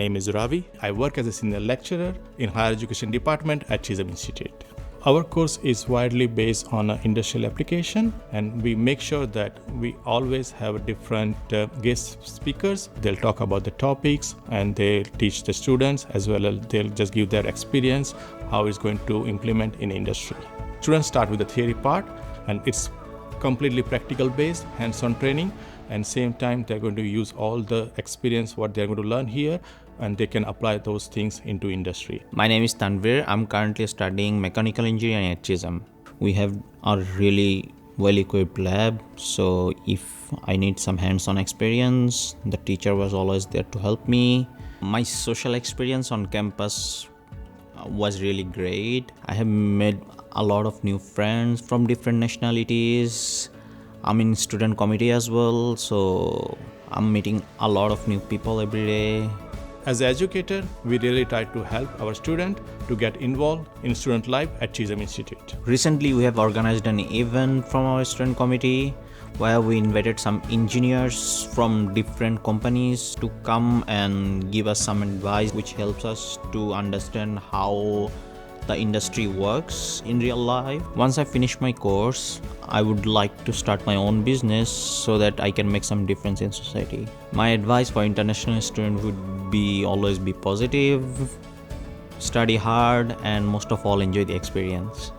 name is Ravi. I work as a senior lecturer in higher education department at Chisholm Institute. Our course is widely based on industrial application, and we make sure that we always have different guest speakers. They'll talk about the topics and they'll teach the students, as well as they'll just give their experience, how it's going to implement in industry. Students start with the theory part, and it's completely practical based, hands-on training, and same time they're going to use all the experience what they're going to learn here, and they can apply those things into industry. My name is Tanvir. I'm currently studying mechanical engineering at Chisholm. We have a really well-equipped lab, so if I need some hands-on experience, the teacher was always there to help me. My social experience on campus was really great. I have made a lot of new friends from different nationalities. I'm in student committee as well, so I'm meeting a lot of new people every day. As an educator, we really try to help our student to get involved in student life at Chisholm Institute. Recently, we have organized an event from our student committee where we invited some engineers from different companies to come and give us some advice, which helps us to understand how the industry works in real life. Once I finish my course, I would like to start my own business so that I can make some difference in society. My advice for international students would be always be positive, study hard, and most of all enjoy the experience.